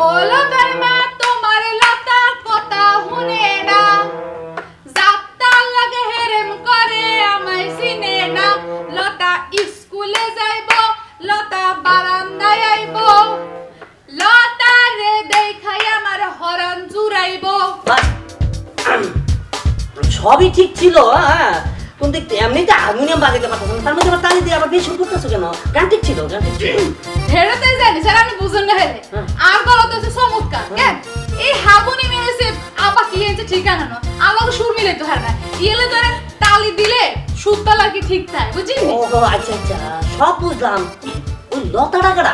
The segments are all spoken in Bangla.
ও লতার মা তোমার লতা কথা শুনে না, যাত্রা লাগে হেরেম করে আমায় চিনে না। লতা স্কুলে যাইব, লতা বারান্দায় আইব, লতা রে দেখাই আমার হরণ জুড়াইব। সবই ঠিক ছিল, হ্যাঁ, কিন্তু এমনিতে হারমোনিয়াম বাজাতে পারতেছ না, তার মধ্যে আবার তালি দিয়ে আবার বেশ করতেছো কেন? গান ঠিক ছিল, গান ঠিক ছিল। হেরাতে জানি স্যার, আমি বুঝুন না হেরে আর গলাতে হচ্ছে চমৎকার। কেন এই হারমোনিয়ামে হচ্ছে আপা কি হয়েছে ঠিকানা না, আমাকে সুর মিলে তো হার না ইয়েলে ধরে তালি দিলে সুরটা লাগে ঠিক থাকে, বুঝলি? ও আচ্ছা আচ্ছা, সব বুঝলাম। ওই লতা ডাকাটা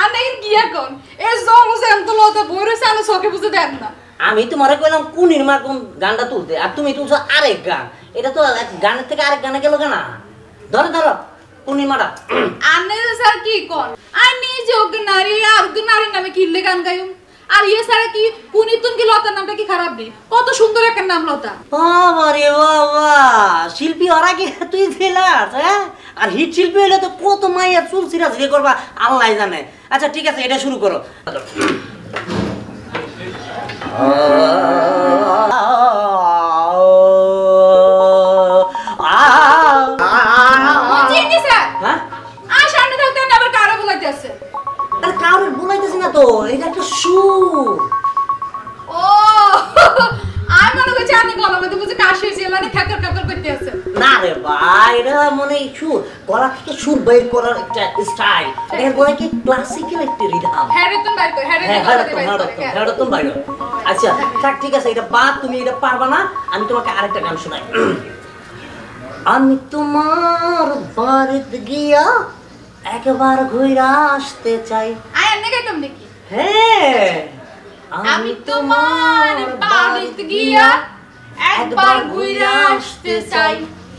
আর নাই কি এখন এই জমজেম তো লতা বইরে সামনে চোখে বুঝে দেন না। আমি তোমারে কইলাম কুনির মা কোন গানটা তুলতে, আর তুমি তুলছো আরেক গান। এটা তো এক গানের থেকে আরেক গানে গেল কেনা? ধরো ধরো কুনির মাটা। আনে স্যার কি কোন আর নিজে ওকে নারী আর ওকে নারীর নামে কিনলে গান গাইম। আর ইয়ে স্যার কি পুনিতুন কি লতার নামটা কি খারাপ নেই? কত সুন্দর একটা নাম লতা। বাবা রে বাবা, শিল্পী ওরা কি তুই ছিলাস? হ্যাঁ, আর হিট শিল্পী হলে তো কত মাইয়া চুল সিরাজ রে করবা আল্লাহ জানে। আচ্ছা ঠিক আছে, এটা শুরু করো। কারোর বুলাইতেছি না তো, এটা একটা সুর। ও আমি মনে করছি আপনি গলা মধ্যে বুঝে কাশি হয়েছে, মানে খ্যাকর খ্যাকর করতে আছে। না রে ভাই, এটা মানে সুর, গলা থেকে সুর বের করার একটা স্টাইল। এটা বলে কি ক্লাসিক্যাল একটা রিদম। হেডতন বাইর কর, হেডতন বাইর। আচ্ছা থাক, ঠিক আছে, এটা বাদ, তুমি এটা পারবা না। আমি তোমাকে আরেকটা গান শোনাই। আমি তোমার বাড়িতে গিয়া একবার ঘুরে আসতে চাই। আয় এনে গাইতাম নাকি? হ্যাঁ, আমি তোমার বাড়িতে গিয়া একবার ঘুরে আসতে চাই।